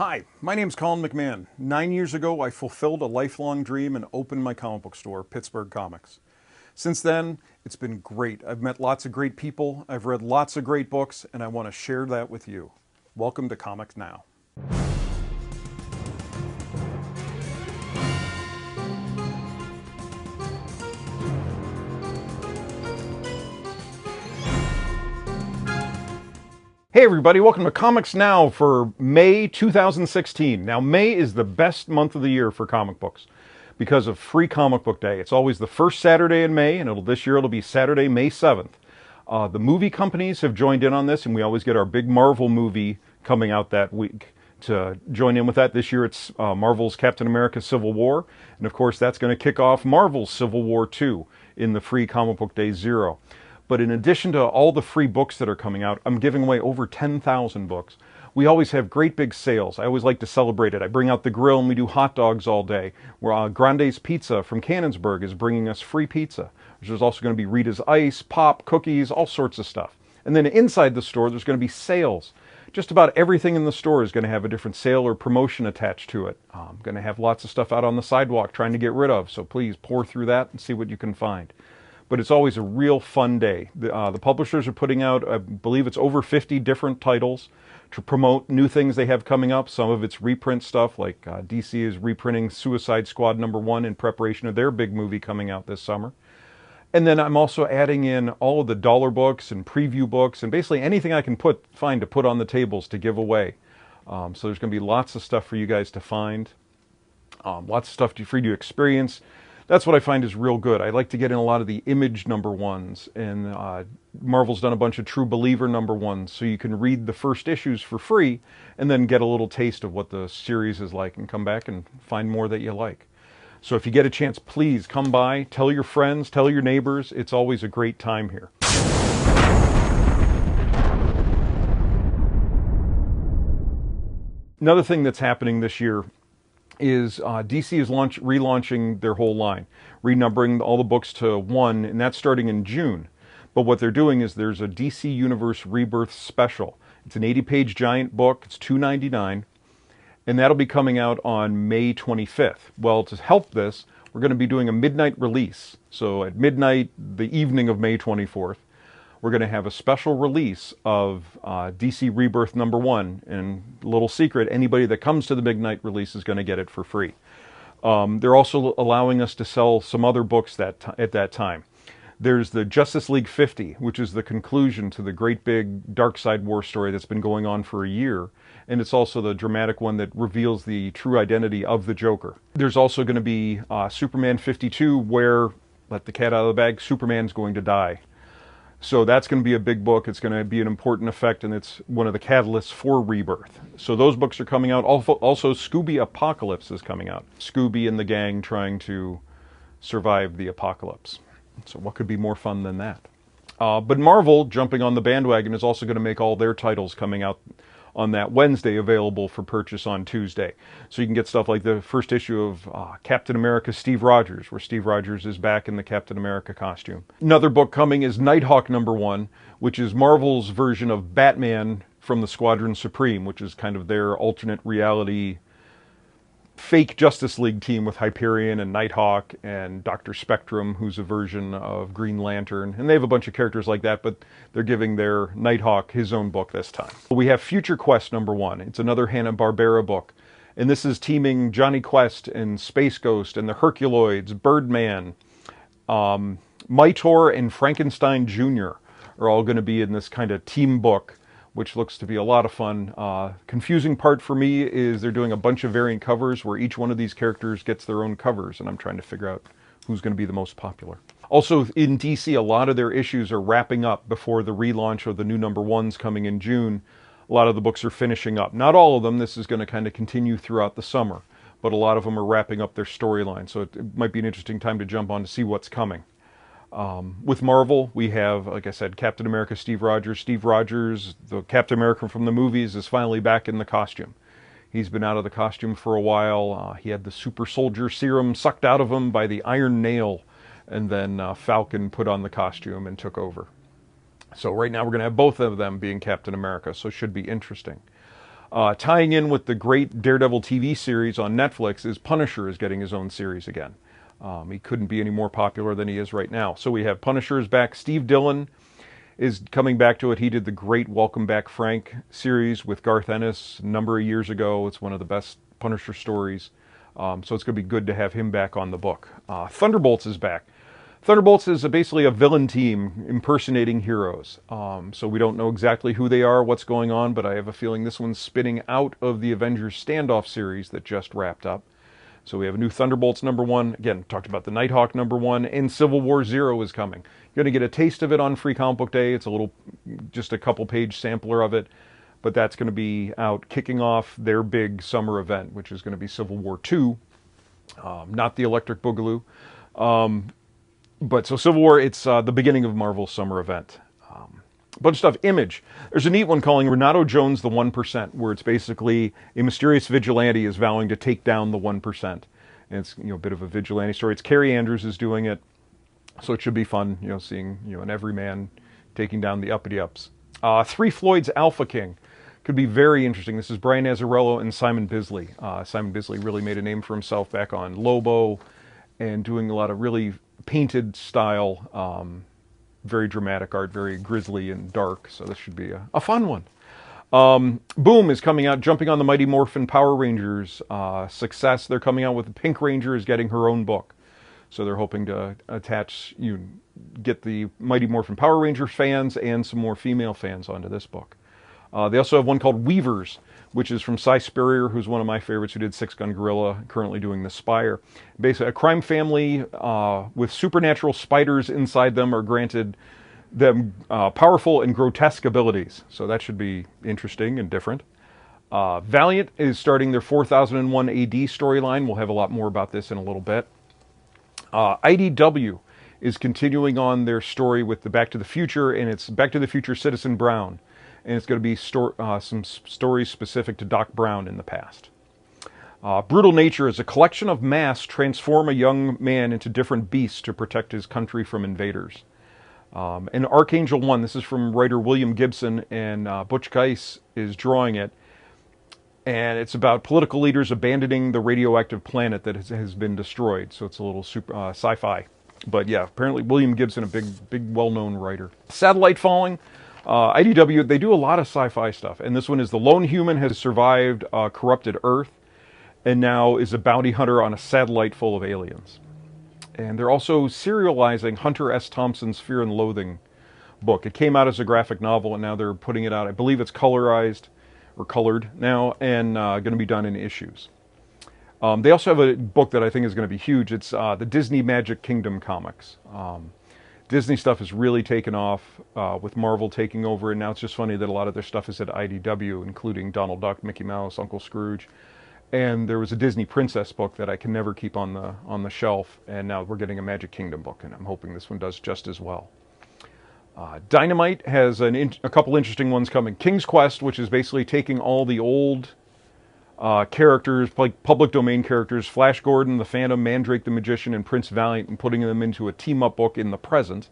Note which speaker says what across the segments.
Speaker 1: Hi, my name's Colin McMahon. 9 years ago, I fulfilled a lifelong dream and opened my comic book store, Pittsburgh Comics. Since then, it's been great. I've met lots of great people, I've read lots of great books, and I want to share that with you. Welcome to Comics Now. Hey everybody, welcome to Comics Now for May 2016. Now, May is the best month of the year for comic books because of Free Comic Book Day. It's always the first Saturday in May, and this year it'll be Saturday, May 7th. The movie companies have joined in on this, and we always get our big Marvel movie coming out that week to join in with that. This year it's Marvel's Captain America Civil War, and of course that's going to kick off Marvel's Civil War 2 in the Free Comic Book Day 0. But in addition to all the free books that are coming out, I'm giving away over 10,000 books. We always have great big sales. I always like to celebrate it. I bring out the grill and we do hot dogs all day. Where Grande's Pizza from Cannonsburg is bringing us free pizza. There's also going to be Rita's Ice, pop, cookies, all sorts of stuff. And then inside the store, there's going to be sales. Just about everything in the store is going to have a different sale or promotion attached to it. I'm going to have lots of stuff out on the sidewalk trying to get rid of, so please pour through that and see what you can find. But it's always a real fun day. The publishers are putting out, I believe it's over 50 different titles to promote new things they have coming up. Some of it's reprint stuff, like DC is reprinting Suicide Squad #1 in preparation of their big movie coming out this summer. And then I'm also adding in all of the dollar books and preview books and basically anything I can find to put on the tables to give away. So there's going to be lots of stuff for you guys to find, lots of stuff for you to experience. That's what I find is real good. I like to get in a lot of the Image #1s, and Marvel's done a bunch of True Believer #1s, so you can read the first issues for free and then get a little taste of what the series is like and come back and find more that you like. So if you get a chance, please come by, tell your friends, tell your neighbors. It's always a great time here. Another thing that's happening this year is DC is relaunching their whole line, renumbering all the books to 1, and that's starting in June. But what they're doing is there's a DC Universe Rebirth special. It's an 80-page giant book. It's $2.99, and that'll be coming out on May 25th. Well, to help this, we're going to be doing a midnight release. So at midnight, the evening of May 24th, we're going to have a special release of DC Rebirth #1. And a little secret, anybody that comes to the midnight release is going to get it for free. They're also allowing us to sell some other books at that time. There's the Justice League 50, which is the conclusion to the great big Darkseid War story that's been going on for a year. And it's also the dramatic one that reveals the true identity of the Joker. There's also going to be Superman 52, where, let the cat out of the bag, Superman's going to die. So that's going to be a big book. It's going to be an important effect, and it's one of the catalysts for Rebirth. So those books are coming out. Also, Scooby Apocalypse is coming out. Scooby and the gang trying to survive the apocalypse. So what could be more fun than that? But Marvel, jumping on the bandwagon, is also going to make all their titles coming out on that Wednesday available for purchase on Tuesday. So you can get stuff like the first issue of Captain America Steve Rogers, where Steve Rogers is back in the Captain America costume. Another book coming is Nighthawk #1, which is Marvel's version of Batman from the Squadron Supreme, which is kind of their alternate reality fake Justice League team with Hyperion and Nighthawk and Dr. Spectrum, who's a version of Green Lantern. And they have a bunch of characters like that, but they're giving their Nighthawk his own book this time. We have Future Quest #1. It's another Hanna-Barbera book. And this is teaming Johnny Quest and Space Ghost and the Herculoids, Birdman, Mightor and Frankenstein Jr. are all going to be in this kind of team book, which looks to be a lot of fun. Confusing part for me is they're doing a bunch of variant covers where each one of these characters gets their own covers, and I'm trying to figure out who's going to be the most popular. Also, in DC, a lot of their issues are wrapping up before the relaunch of the new #1s coming in June. A lot of the books are finishing up. Not all of them. This is going to kind of continue throughout the summer, but a lot of them are wrapping up their storyline, so it might be an interesting time to jump on to see what's coming. With Marvel, we have, like I said, Captain America Steve Rogers. Steve Rogers, the Captain America from the movies, is finally back in the costume. He's been out of the costume for a while. He had the super soldier serum sucked out of him by the Iron Nail, and then Falcon put on the costume and took over. So right now we're going to have both of them being Captain America, so it should be interesting. Tying in with the great Daredevil TV series on Netflix is Punisher is getting his own series again. He couldn't be any more popular than he is right now. So we have Punisher is back. Steve Dillon is coming back to it. He did the great Welcome Back Frank series with Garth Ennis a number of years ago. It's one of the best Punisher stories. So it's going to be good to have him back on the book. Thunderbolts is back. Thunderbolts is basically a villain team impersonating heroes. So we don't know exactly who they are, what's going on, but I have a feeling this one's spinning out of the Avengers Standoff series that just wrapped up. So we have a new Thunderbolts #1. Again, talked about the Nighthawk #1, and Civil War Zero is coming. You're going to get a taste of it on Free Comic Book Day. It's just a couple page sampler of it, but that's going to be out kicking off their big summer event, which is going to be Civil War 2, not the Electric Boogaloo. But so Civil War, it's the beginning of Marvel's summer event. A bunch of stuff. Image. There's a neat one calling Renato Jones the 1%, where it's basically a mysterious vigilante is vowing to take down the 1%. And it's a bit of a vigilante story. It's Carrie Andrews is doing it, so it should be fun. Seeing an everyman taking down the uppity-ups. 3 Floyd's Alpha King could be very interesting. This is Brian Azzarello and Simon Bisley. Simon Bisley really made a name for himself back on Lobo, and doing a lot of really painted style. Very dramatic art, very grisly and dark, so this should be a fun one. Boom is coming out, jumping on the Mighty Morphin Power Rangers success. They're coming out with the Pink Ranger is getting her own book. So they're hoping to get the Mighty Morphin Power Ranger fans and some more female fans onto this book. They also have one called Weavers, which is from Cy Spurrier, who's one of my favorites, who did Six Gun Gorilla, currently doing The Spire. Basically, a crime family with supernatural spiders inside them are granted them powerful and grotesque abilities. So that should be interesting and different. Valiant is starting their 4001 AD storyline. We'll have a lot more about this in a little bit. IDW is continuing on their story with the Back to the Future, and it's Back to the Future Citizen Brown. And it's going to be some stories specific to Doc Brown in the past. Brutal Nature is a collection of masks transform a young man into different beasts to protect his country from invaders. And Archangel 1, this is from writer William Gibson, and Butch Geis is drawing it. And it's about political leaders abandoning the radioactive planet that has been destroyed. So it's a little sci-fi. But yeah, apparently William Gibson, a big well-known writer. Satellite Falling. IDW, they do a lot of sci-fi stuff, and this one is the lone human has survived corrupted Earth and now is a bounty hunter on a satellite full of aliens. And they're also serializing Hunter S. Thompson's Fear and Loathing book. It came out as a graphic novel, and now they're putting it out. I believe it's colored now, and going to be done in issues. They also have a book that I think is going to be huge. It's the Disney Magic Kingdom comics. Disney stuff has really taken off with Marvel taking over, and now it's just funny that a lot of their stuff is at IDW, including Donald Duck, Mickey Mouse, Uncle Scrooge. And there was a Disney Princess book that I can never keep on the shelf, and now we're getting a Magic Kingdom book, and I'm hoping this one does just as well. Dynamite has a couple interesting ones coming. King's Quest, which is basically taking all the old characters, like public domain characters, Flash Gordon, the Phantom, Mandrake the Magician, and Prince Valiant, and putting them into a team-up book in the present.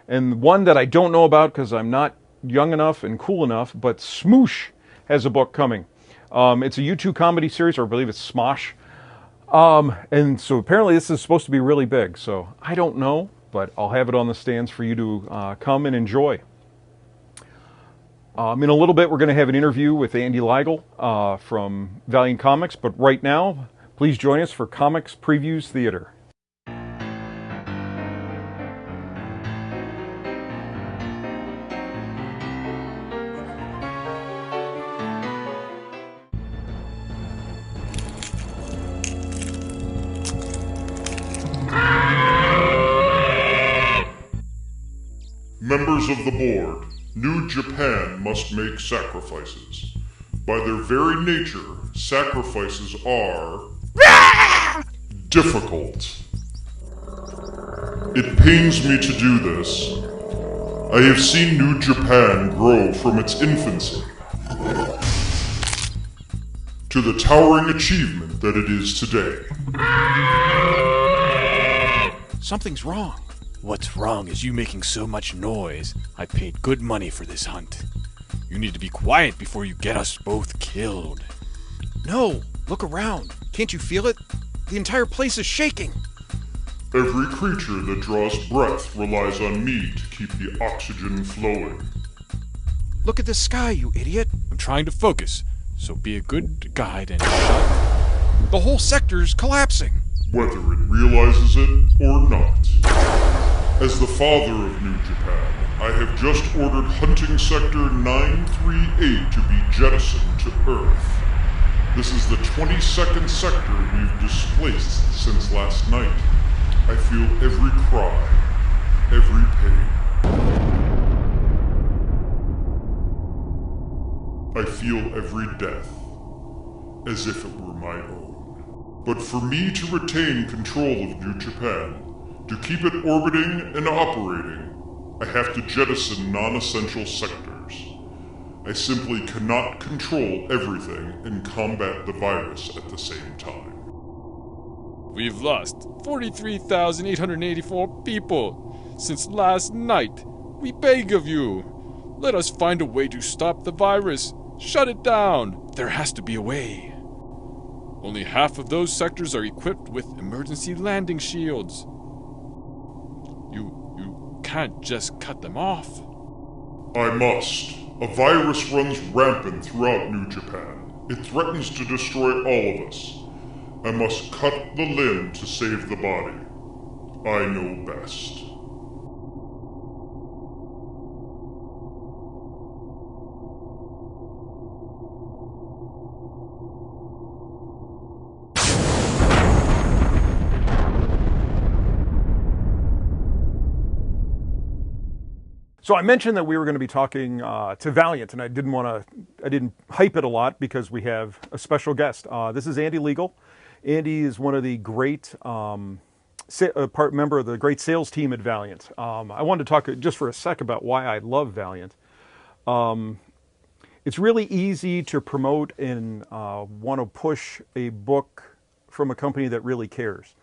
Speaker 1: And one that I don't know about because I'm not young enough and cool enough, but Smoosh has a book coming. It's a YouTube comedy series, or I believe it's Smosh. And so apparently this is supposed to be really big, so I don't know, but I'll have it on the stands for you to come and enjoy. In a little bit, we're going to have an interview with Andy Leigel from Valiant Comics, but right now, please join us for Comics Previews Theater.
Speaker 2: Members of the board, New Japan must make sacrifices. By their very nature, sacrifices are difficult. It pains me to do this. I have seen New Japan grow from its infancy to the towering achievement that it is today.
Speaker 3: Something's wrong. What's wrong is you making so much noise. I paid good money for this hunt. You need to be quiet before you get us both killed.
Speaker 1: No, look around. Can't you feel it? The entire place is shaking.
Speaker 2: Every creature that draws breath relies on me to keep the oxygen flowing.
Speaker 1: Look at the sky, you idiot.
Speaker 3: I'm trying to focus, so be a good guide and shut.
Speaker 1: The whole sector's collapsing.
Speaker 2: Whether it realizes it or not. As the father of New Japan, I have just ordered Hunting Sector 938 to be jettisoned to Earth. This is the 22nd sector we've displaced since last night. I feel every cry, every pain. I feel every death, as if it were my own. But for me to retain control of New Japan, to keep it orbiting and operating, I have to jettison non-essential sectors. I simply cannot control everything and combat the virus at the same time.
Speaker 3: We've lost 43,884 people since last night. We beg of you. Let us find a way to stop the virus. Shut it down. There has to be a way. Only half of those sectors are equipped with emergency landing shields. You can't just cut them off.
Speaker 2: I must. A virus runs rampant throughout New Japan. It threatens to destroy all of us. I must cut the limb to save the body. I know best.
Speaker 1: So I mentioned that we were going to be talking to Valiant, and I didn't hype it a lot because we have a special guest. This is Andy Legal. Andy is one of the great member of the great sales team at Valiant. I wanted to talk just for a sec about why I love Valiant. It's really easy to promote and want to push a book from a company that really cares.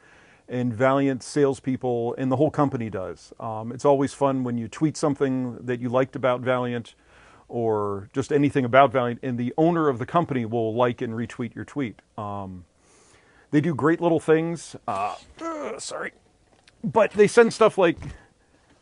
Speaker 1: And Valiant salespeople, and the whole company does. It's always fun when you tweet something that you liked about Valiant, or just anything about Valiant, and the owner of the company will like and retweet your tweet. They do great little things. But they send stuff like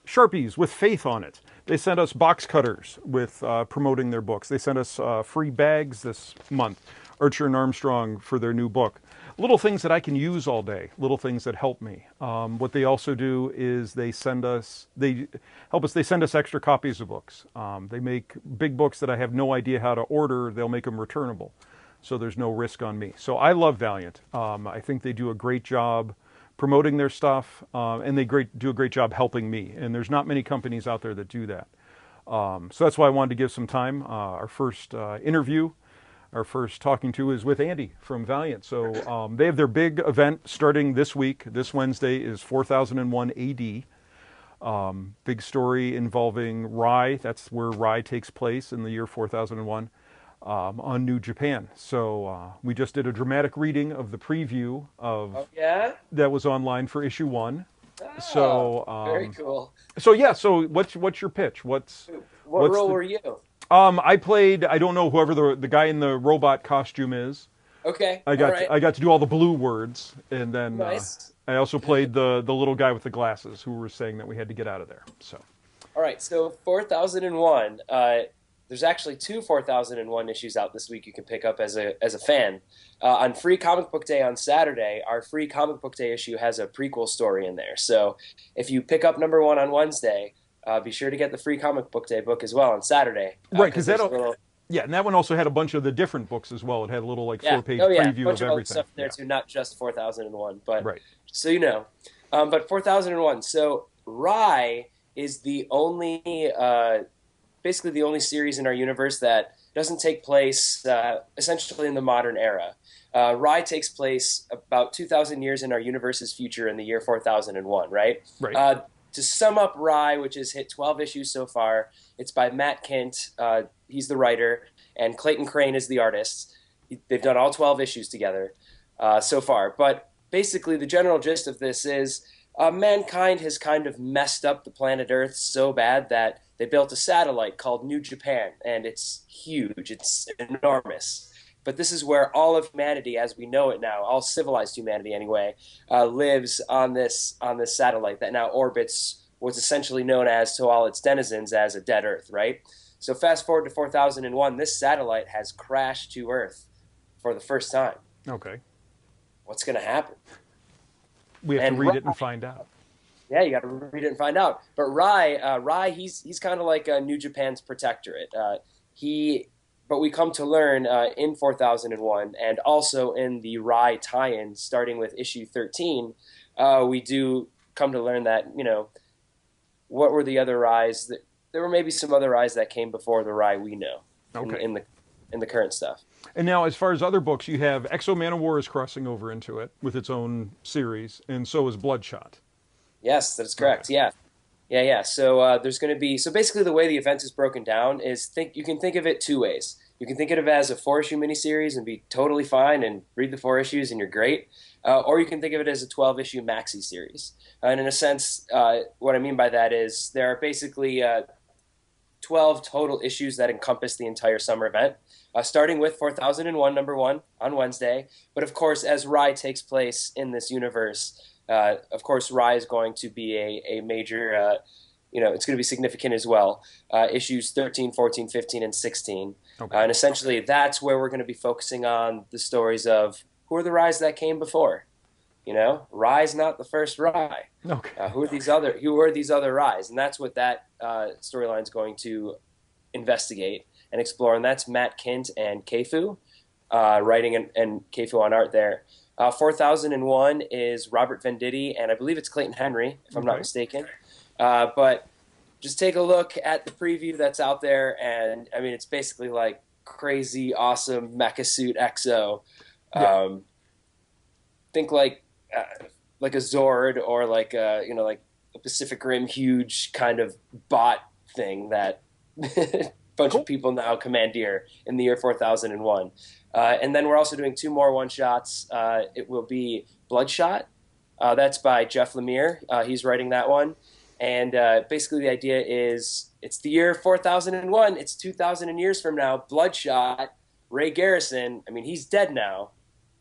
Speaker 1: Sharpies with faith on it. They sent us box cutters with promoting their books. They sent us free bags this month, Archer and Armstrong, for their new book. Little things that I can use all day, little things that help me. What they also do is they send us extra copies of books. They make big books that I have no idea how to order. They'll make them returnable, so there's no risk on me. So I love Valiant. I think they do a great job promoting their stuff, and they do a great job helping me. And there's not many companies out there that do that. So that's why I wanted to give some time. Our first interview, our first talking to, is with Andy from Valiant. So they have their big event starting this week. This Wednesday is 4001 AD. Big story involving Rai. That's where Rai takes place in the year 4001 on New Japan. So we just did a dramatic reading of the preview of that was online for issue 1. So
Speaker 4: very cool.
Speaker 1: So yeah. So what's your pitch? What
Speaker 4: role were you?
Speaker 1: I played, I don't know, whoever the guy in the robot costume is.
Speaker 4: Okay.
Speaker 1: I got to do all the blue words, and then
Speaker 4: nice.
Speaker 1: I also played the little guy with the glasses who was saying that we had to get out of there. So.
Speaker 4: All right. So 4001. There's actually 2 4001 issues out this week you can pick up as a fan. On Free Comic Book Day on Saturday, our Free Comic Book Day issue has a prequel story in there. So if you pick up number 1 on Wednesday, be sure to get the Free Comic Book Day book as well on Saturday.
Speaker 1: Right, because and that one also had a bunch of the different books as well. It had a little 4-page preview
Speaker 4: bunch
Speaker 1: of everything.
Speaker 4: Stuff in there too, not just 4001, but
Speaker 1: right.
Speaker 4: So you know. But 4001. So Rai is the only, basically the only series in our universe that doesn't take place essentially in the modern era. Rai takes place about 2,000 years in our universe's future in the year 4001, right?
Speaker 1: Right.
Speaker 4: To sum up Rai, which has hit 12 issues so far, it's by Matt Kint. He's the writer, and Clayton Crane is the artist. They've done all 12 issues together so far. But basically, the general gist of this is mankind has kind of messed up the planet Earth so bad that they built a satellite called New Japan, and it's huge, it's enormous. But this is where all of humanity, as we know it now, all civilized humanity anyway, lives on this satellite that now orbits what's essentially known as, to all its denizens, as a dead Earth, right? So fast forward to 4001, this satellite has crashed to Earth for the first time.
Speaker 1: Okay.
Speaker 4: What's going to happen?
Speaker 1: We have to read it and find out.
Speaker 4: Yeah, you got to read it and find out. But Rai, he's kind of like New Japan's protectorate. But we come to learn in 4001, and also in the Rai tie-in, starting with issue 13, we do come to learn that, what were the other Rais? There were maybe some other Rais that came before the Rai we know in the current stuff.
Speaker 1: And now, as far as other books, you have Exo Man of War is crossing over into it with its own series, and so is Bloodshot.
Speaker 4: Yes, that is correct. Okay. Yeah. So there's going to be, so basically the way the event is broken down is you can think of it two ways. You can think of it as a 4-issue miniseries and be totally fine and read the 4 issues and you're great. Or you can think of it as a 12-issue maxi series. And in a sense, what I mean by that is there are basically 12 total issues that encompass the entire summer event, starting with 4001 #1 on Wednesday. But of course, as Rai takes place in this universe, of course, Rai is going to be a major, it's going to be significant as well. Issues 13, 14, 15, and 16. Okay. And essentially, that's where we're going to be focusing on the stories of who are the Rais that came before. Rai's not the first Rai.
Speaker 1: Okay.
Speaker 4: Who are these other Rais? And that's what that storyline is going to investigate and explore. And that's Matt Kindt and Keifu writing and Keifu on art there. 4001 is Robert Venditti, and I believe it's Clayton Henry, if I'm not mistaken. But just take a look at the preview that's out there, and I mean, it's basically like crazy, awesome mecha suit Exo. Yeah. Think like a Zord or like a Pacific Rim huge kind of bot thing that bunch of people now commandeer in the year 4001. And then we're also doing 2 more one-shots. It will be Bloodshot. That's by Jeff Lemire. He's writing that one. And basically the idea is it's the year 4001. It's 2,000 years from now. Bloodshot, Ray Garrison, I mean, he's dead now.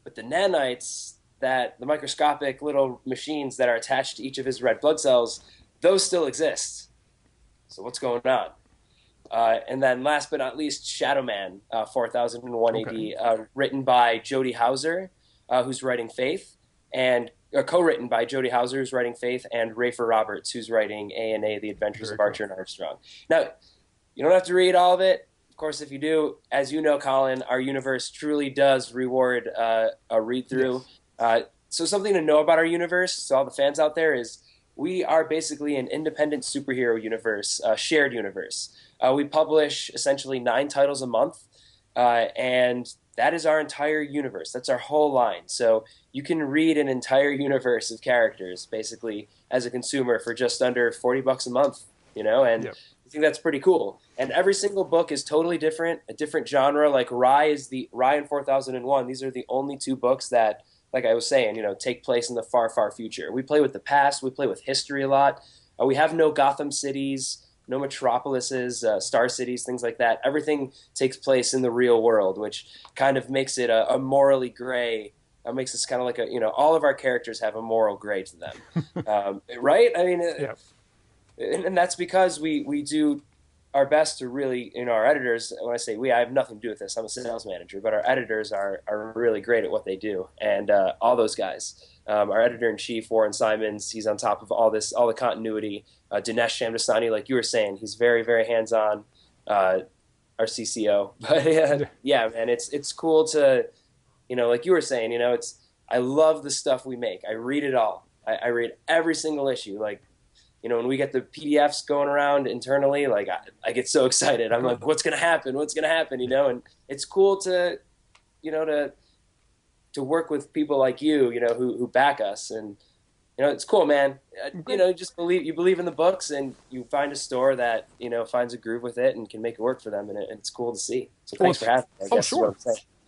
Speaker 4: But the nanites, the microscopic little machines that are attached to each of his red blood cells, those still exist. So what's going on? And then last but not least, Shadow Man, 4001 AD, written by Jody Hauser, who's writing Faith, and co-written by Jody Hauser, who's writing Faith, and Rafer Roberts, who's writing A&A, The Adventures of Archer and Armstrong. Now, you don't have to read all of it. Of course, if you do, as you know, Colin, our universe truly does reward a read-through. Yes. So something to know about our universe, so all the fans out there, is we are basically an independent superhero universe, shared universe. We publish essentially 9 titles a month, and that is our entire universe. That's our whole line. So you can read an entire universe of characters, basically, as a consumer for just under $40 a month, and yep. I think that's pretty cool. And every single book is totally different, a different genre. Like Rai and 4001, these are the only 2 books that, like I was saying, take place in the far, far future. We play with the past. We play with history a lot. We have no Gotham cities, no metropolises, star cities, things like that. Everything takes place in the real world, which kind of makes it a morally gray. Makes us kind of like all of our characters have a moral gray to them, right? I mean,
Speaker 1: yeah.
Speaker 4: And that's because we do our best to really, our editors, when I say we, I have nothing to do with this. I'm a sales manager, but our editors are really great at what they do. And all those guys, our editor-in-chief, Warren Simons, he's on top of all the continuity. Dinesh Shamdasani, like you were saying, he's very, very hands-on, our CCO. But yeah, man, it's cool to, like you were saying, I love the stuff we make. I read it all. I read every single issue. Like, when we get the PDFs going around internally, like I get so excited. I'm like, what's going to happen? What's going to happen? And it's cool to work with people like you, who back us. And, it's cool, man. Just believe in the books, and you find a store that, finds a groove with it and can make it work for them. And it's cool to see. So thanks for having me.
Speaker 1: Oh, sure.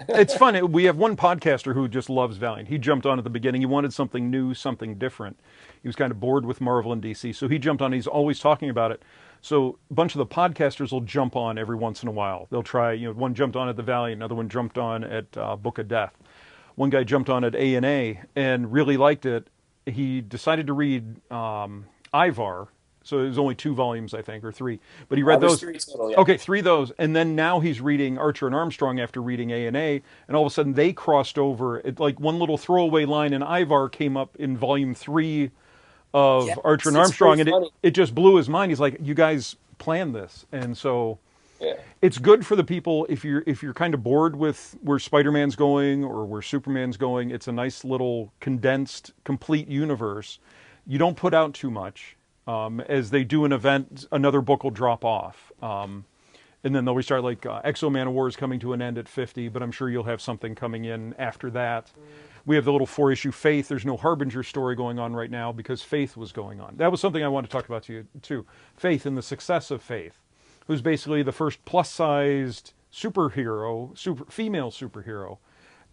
Speaker 1: It's fun. We have one podcaster who just loves Valiant. He jumped on at the beginning. He wanted something new, something different. He was kind of bored with Marvel and DC, so he jumped on. He's always talking about it. So a bunch of the podcasters will jump on every once in a while. They'll try, one jumped on at the Valley, another one jumped on at Book of Death. One guy jumped on at A&A and really liked it. He decided to read Ivar. So it was only 2 volumes, I think, or 3. But he read those.
Speaker 4: 3 total, yeah.
Speaker 1: Okay, 3 of those. And then now he's reading Archer and Armstrong after reading A&A. And all of a sudden they crossed over. It, like one little throwaway line in Ivar came up in volume 3 of Archer and Armstrong. And it just blew his mind. He's like, you guys planned this. And so it's good for the people if you're kind of bored with where Spider-Man's going or where Superman's going. It's a nice little condensed, complete universe. You don't put out too much. As they do an event, another book will drop off. And then they'll restart, like Exo Man of War is coming to an end at 50, but I'm sure you'll have something coming in after that. We have the little 4-issue Faith. There's no Harbinger story going on right now because Faith was going on. That was something I wanted to talk about to you, too. Faith and the success of Faith, who's basically the first plus-sized superhero, female superhero,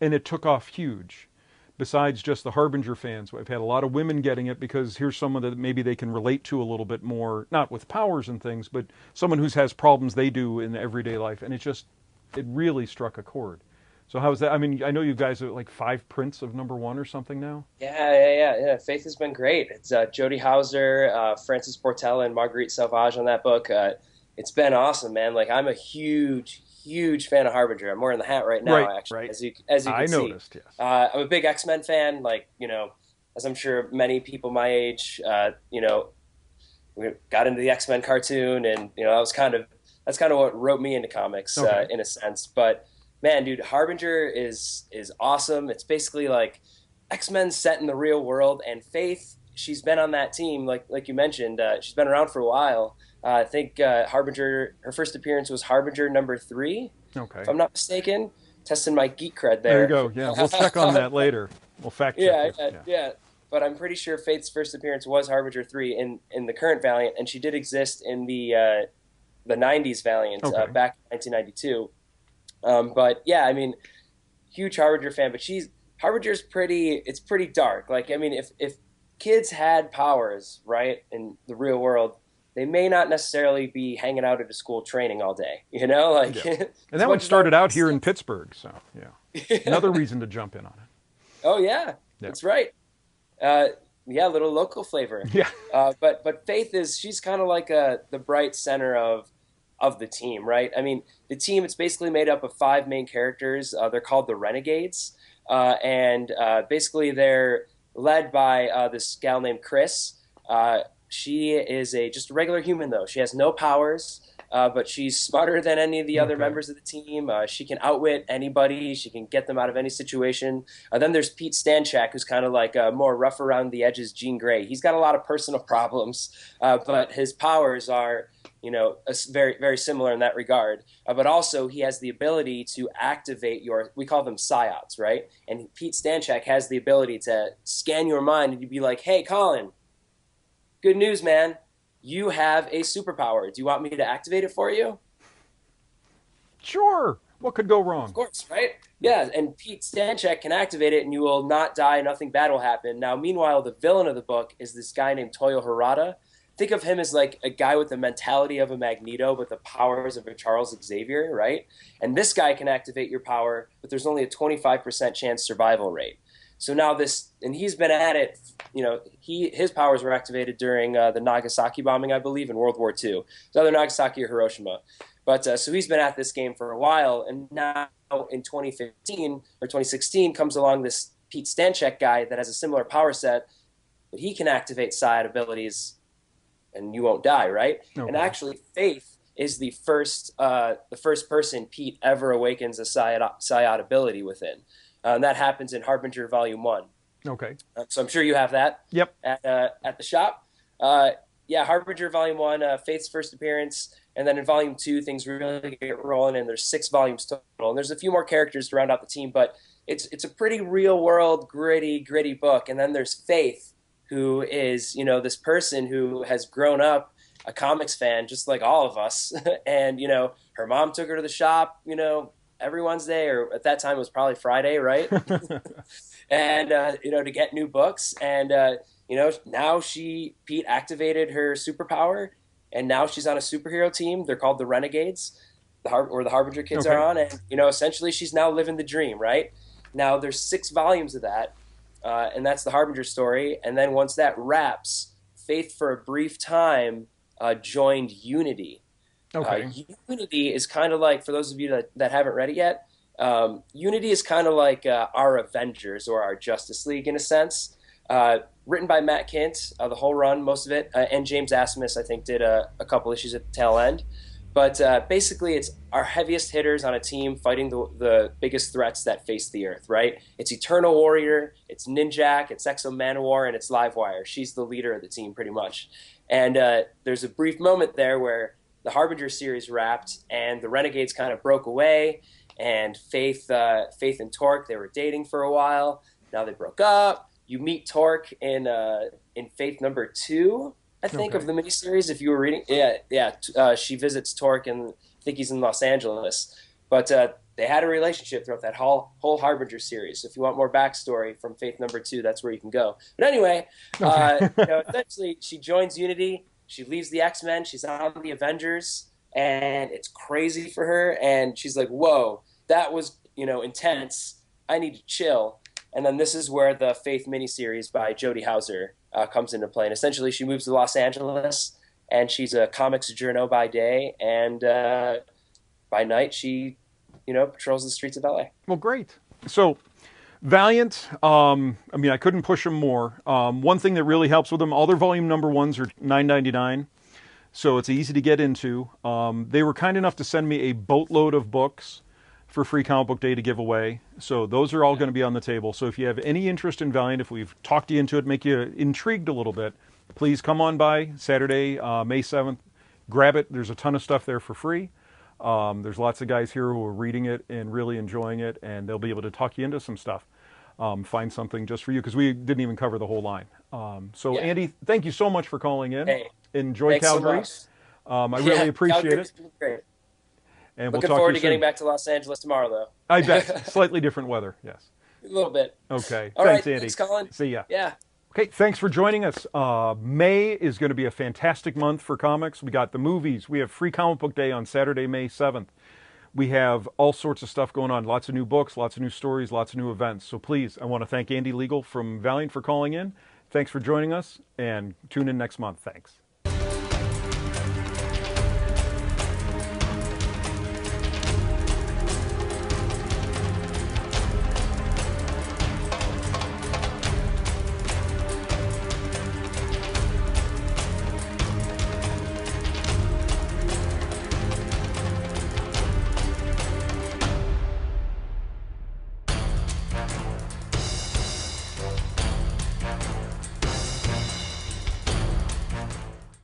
Speaker 1: and it took off huge. Besides just the Harbinger fans, I've had a lot of women getting it because here's someone that maybe they can relate to a little bit more, not with powers and things, but someone who has problems they do in everyday life. And it really struck a chord. So how's that? I mean, I know you guys are like 5 prints of #1 or something now.
Speaker 4: Yeah. Faith has been great. It's Jody Hauser, Francis Portela, and Marguerite Sauvage on that book. It's been awesome, man. Like, I'm a huge fan of Harbinger. I'm wearing the hat right now, actually,
Speaker 1: right.
Speaker 4: as you can see.
Speaker 1: I noticed, yes.
Speaker 4: I'm a big X-Men fan, like, as I'm sure many people my age, we got into the X-Men cartoon, and, that's kind of what wrote me into comics, in a sense. But, man, dude, Harbinger is awesome. It's basically like X-Men set in the real world, and Faith, she's been on that team, like you mentioned. She's been around for a while. I think Harbinger, her first appearance was Harbinger #3, if I'm not mistaken. Testing my geek cred there.
Speaker 1: There you go. Yeah, we'll check on that later. We'll fact check.
Speaker 4: Yeah. But I'm pretty sure Faith's first appearance was Harbinger 3 in the current Valiant, and she did exist in the 90s Valiant back in 1992. But yeah, I mean, huge Harbinger fan. But Harbinger's pretty dark. Like, I mean, if kids had powers, right, in the real world, they may not necessarily be hanging out at a school training all day, And
Speaker 1: that one started out here in Pittsburgh, so yeah. Another reason to jump in on it.
Speaker 4: Oh yeah. That's right. Little local flavor.
Speaker 1: Yeah.
Speaker 4: But Faith she's kind of like the bright center of the team, right? I mean, the team, it's basically made up of 5 main characters. They're called the Renegades, and basically they're led by this gal named Chris. She is just a regular human, though. She has no powers, but she's smarter than any of the other members of the team. She can outwit anybody. She can get them out of any situation. Then there's Pete Stanchak, who's kind of like a more rough around the edges Jean Grey. He's got a lot of personal problems, but his powers are, very, very similar in that regard. But also he has the ability to activate we call them psiots, right? And Pete Stanchak has the ability to scan your mind and you'd be like, hey, Colin, good news, man. You have a superpower. Do you want me to activate it for you?
Speaker 1: Sure. What could go wrong?
Speaker 4: Of course, right? Yeah, and Pete Stanchak can activate it and you will not die, nothing bad will happen. Now, meanwhile, the villain of the book is this guy named Toyo Harada. Think of him as like a guy with the mentality of a Magneto but the powers of a Charles Xavier, right? And this guy can activate your power, but there's only a 25% chance survival rate. So now and he's been at it, his powers were activated during the Nagasaki bombing, I believe, in World War II. It's either Nagasaki or Hiroshima. But so he's been at this game for a while, and now in 2015 or 2016 comes along this Pete Stanchak guy that has a similar power set, but he can activate psionic abilities, and you won't die, right? Okay. And actually, Faith is the first person Pete ever awakens a psionic ability within. And that happens in Harbinger Volume 1.
Speaker 1: Okay.
Speaker 4: So I'm sure you have that.
Speaker 1: Yep.
Speaker 4: At the shop. Harbinger Volume 1, Faith's first appearance. And then in Volume 2, things really get rolling, and there's 6 volumes total. And there's a few more characters to round out the team, but it's a pretty real-world, gritty book. And then there's Faith, who is, this person who has grown up a comics fan, just like all of us. And, her mom took her to the shop, every Wednesday, or at that time it was probably Friday, right? And, to get new books. And, now Pete activated her superpower, and now she's on a superhero team. They're called the Renegades, or the Harbinger kids
Speaker 1: Okay.
Speaker 4: are on, and essentially she's now living the dream. Right now, there's 6 volumes of that, and that's the Harbinger story. And then once that wraps, Faith for a brief time joined Unity.
Speaker 1: Okay.
Speaker 4: Unity is kind of like, for those of you that haven't read it yet, Unity is kind of like our Avengers or our Justice League in a sense. Written by Matt Kint, the whole run, most of it, and James Asmus, I think, did a couple issues at the tail end. But basically, it's our heaviest hitters on a team fighting the biggest threats that face the Earth, right? It's Eternal Warrior, it's Ninjak, it's Exo Manowar, and it's Livewire. She's the leader of the team, pretty much. And there's a brief moment there where the Harbinger series wrapped, and the Renegades kind of broke away, and Faith and Torque, they were dating for a while. Now they broke up. You meet Torque in Faith number 2, I think,
Speaker 1: Okay.
Speaker 4: of the miniseries. If you were reading, she visits Torque, and I think he's in Los Angeles. But they had a relationship throughout that whole Harbinger series. So if you want more backstory from Faith number 2, that's where you can go. But anyway, essentially, she joins Unity. She leaves the X-Men. She's on the Avengers, and it's crazy for her. And she's like, "Whoa, that was intense. I need to chill." And then this is where the Faith miniseries by Jody Hauser comes into play. And essentially, she moves to Los Angeles, and she's a comics journo by day, and by night she, patrols the streets of LA.
Speaker 1: Well, great. So, Valiant, I couldn't push them more. One thing that really helps with them, all their volume number 1s are $9.99, so it's easy to get into. They were kind enough to send me a boatload of books for Free Comic Book Day to give away, so those are all going to be on the table. So if you have any interest in Valiant, if we've talked you into it, make you intrigued a little bit, please come on by Saturday, May 7th. Grab it. There's a ton of stuff there for free. There's lots of guys here who are reading it and really enjoying it, and they'll be able to talk you into some stuff. Find something just for you, because we didn't even cover the whole line.
Speaker 4: Yeah.
Speaker 1: Andy, thank you so much for calling in.
Speaker 4: Hey,
Speaker 1: Enjoy
Speaker 4: thanks so
Speaker 1: Calgary.
Speaker 4: much.
Speaker 1: I really appreciate
Speaker 4: Calgary's
Speaker 1: it.
Speaker 4: been great.
Speaker 1: And
Speaker 4: Looking
Speaker 1: we'll talk
Speaker 4: forward
Speaker 1: to
Speaker 4: to
Speaker 1: you
Speaker 4: getting
Speaker 1: soon.
Speaker 4: back to Los Angeles tomorrow, though.
Speaker 1: I bet. Slightly different weather, yes.
Speaker 4: A little bit.
Speaker 1: Okay.
Speaker 4: All
Speaker 1: Thanks,
Speaker 4: right,
Speaker 1: Andy.
Speaker 4: thanks, Colin.
Speaker 1: See ya.
Speaker 4: Yeah.
Speaker 1: Okay, thanks for joining us. May is going to be a fantastic month for comics. We got the movies. We have Free Comic Book Day on Saturday, May 7th. We have all sorts of stuff going on. Lots of new books, lots of new stories, lots of new events. So please, I want to thank Andy Legal from Valiant for calling in. Thanks for joining us, and tune in next month. Thanks.